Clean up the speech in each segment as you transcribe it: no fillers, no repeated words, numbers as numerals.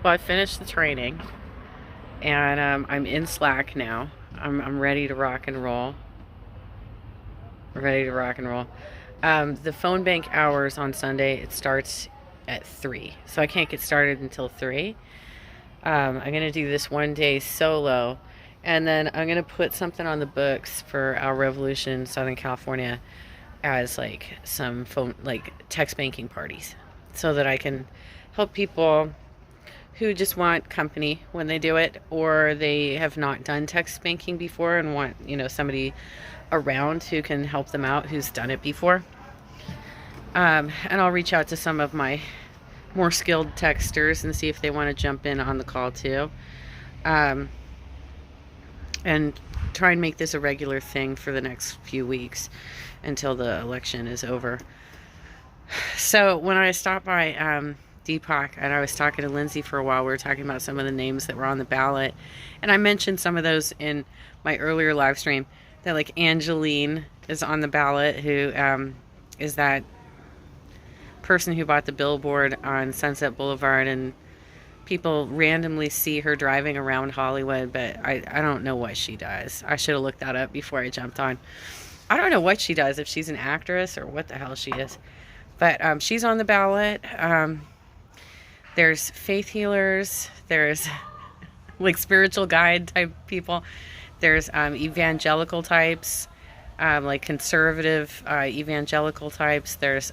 Well, I finished the training, and I'm in Slack now. I'm ready to rock and roll. Ready to rock and roll. The phone bank hours on Sunday, it starts at 3, so I can't get started until 3. I'm gonna do this one day solo, and then I'm gonna put something on the books for our Revolution in Southern California as like some phone, like text banking parties, so that I can help people who just want company when they do it, or they have not done text banking before and want, somebody around who can help them out who's done it before. And I'll reach out to some of my more skilled texters and see if they want to jump in on the call too. And try and make this a regular thing for the next few weeks until the election is over. So when I stopped by Deepak and I was talking to Lindsay for a while, we were talking about some of the names that were on the ballot. And I mentioned some of those in my earlier live stream, that like Angeline is on the ballot, who is that person who bought the billboard on Sunset Boulevard, and people randomly see her driving around Hollywood, but I don't know what she does. I should have looked that up before I jumped on. I don't know what she does, if she's an actress or what the hell she is. But she's on the ballot. There's faith healers. There's like spiritual guide type people. There's evangelical types, like conservative evangelical types. There's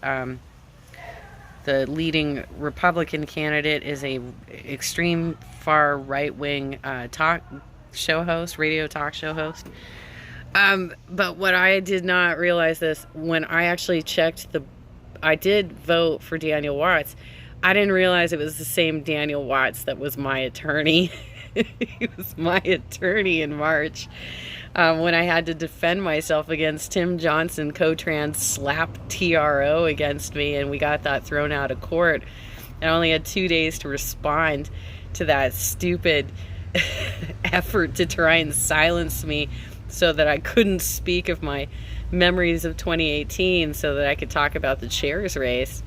the leading Republican candidate is a extreme far right-wing talk show host, radio talk show host. But what I did not realize this, when I actually checked I did vote for Daniel Watts. I didn't realize it was the same Daniel Watts that was my attorney. He was my attorney in March when I had to defend myself against Tim Johnson. Cotrans slapped TRO against me, and we got that thrown out of court. I only had 2 days to respond to that stupid effort to try and silence me so that I couldn't speak of my memories of 2018, so that I could talk about the chairs race.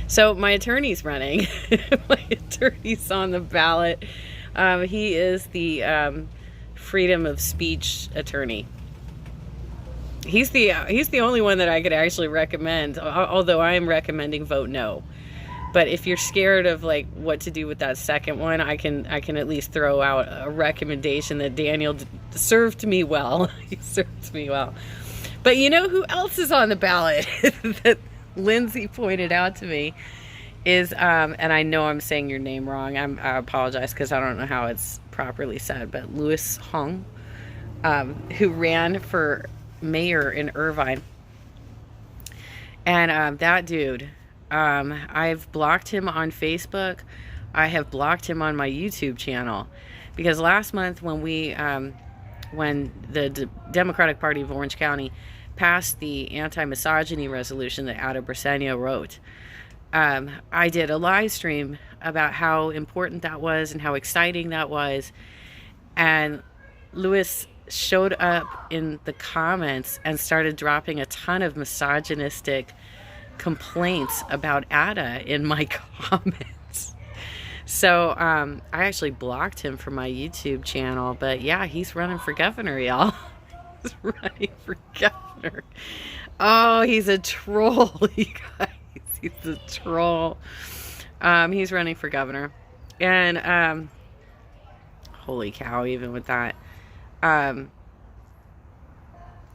So my attorney's running. My attorney's on the ballot. He is the freedom of speech attorney. He's the only one that I could actually recommend, although I am recommending vote no. But if you're scared of like what to do with that second one, I can at least throw out a recommendation that Daniel served me well. He served me well. But you know who else is on the ballot that Lindsay pointed out to me is, and I know I'm saying your name wrong. I apologize because I don't know how it's properly said, but Louis Hong, who ran for mayor in Irvine. And that dude, I've blocked him on Facebook. I have blocked him on my YouTube channel, because last month when when the Democratic Party of Orange County passed the anti-misogyny resolution that Ada Briseno wrote, I did a live stream about how important that was and how exciting that was. And Louis showed up in the comments and started dropping a ton of misogynistic complaints about Ada in my comments. So I actually blocked him from my YouTube channel. But yeah, he's running for governor, y'all. He's running for governor. Oh, he's a troll, you guys. He's a troll. He's running for governor. And holy cow, even with that.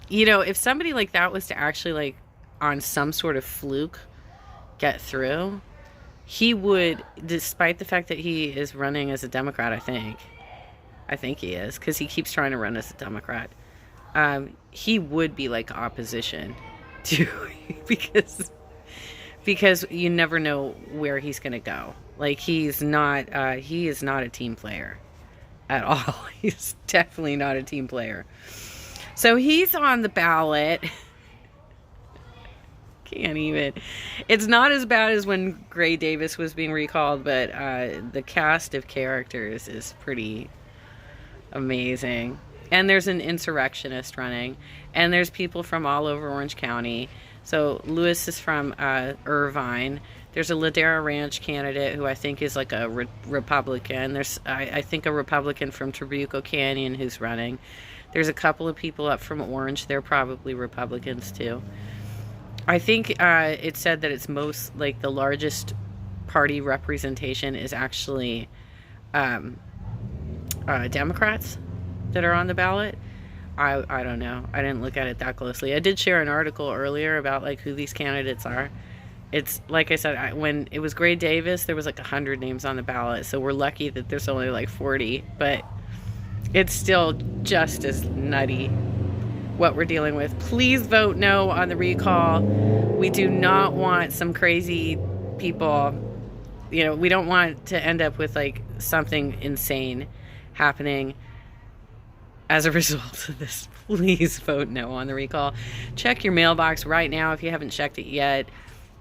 If somebody like that was to actually, like, on some sort of fluke get through, he would, despite the fact that he is running as a Democrat, I think he is, because he keeps trying to run as a Democrat. He would be like opposition to, because you never know where he's going to go. Like, he is not a team player at all. He's definitely not a team player. So he's on the ballot. Can't even. It's not as bad as when Gray Davis was being recalled, but the cast of characters is pretty amazing. And there's an insurrectionist running, and there's people from all over Orange County. So Louis is from Irvine. There's a Ladera Ranch candidate who I think is like a Republican. There's, I think, a Republican from Trabuco Canyon who's running. There's a couple of people up from Orange. They're probably Republicans too. I think it said that it's most, like, the largest party representation is actually Democrats that are on the ballot. I don't know. I didn't look at it that closely. I did share an article earlier about, like, who these candidates are. It's, like I said, when it was Gray Davis, there was like 100 names on the ballot. So we're lucky that there's only like 40. But it's still just as nutty what we're dealing with. Please vote no on the recall. We do not want some crazy people. You know, we don't want to end up with, like, something insane happening as a result of this. Please vote no on the recall. Check your mailbox right now if you haven't checked it yet.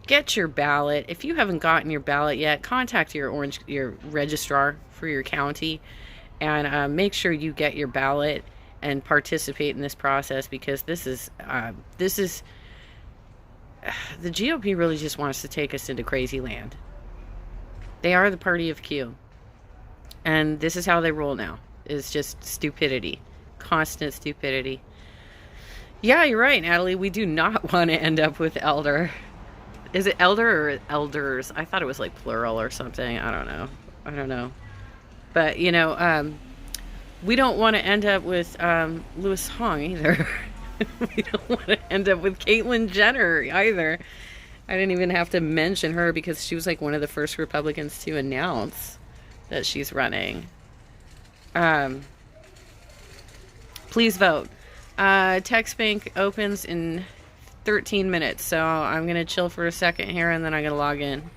Get your ballot. If you haven't gotten your ballot yet, contact your registrar for your county and make sure you get your ballot and participate in this process, because this is the GOP really just wants to take us into crazy land. They are the party of Q. And this is how they roll now. It's just stupidity. Constant stupidity. Yeah, you're right, Natalie. We do not want to end up with Elder. Is it Elder or Elders? I thought it was like plural or something. I don't know. But, you know, we don't want to end up with Louis Hong either. We don't want to end up with Caitlyn Jenner either. I didn't even have to mention her because she was like one of the first Republicans to announce that she's running. Please vote. Text Bank opens in 13 minutes, so I'm going to chill for a second here and then I'm going to log in.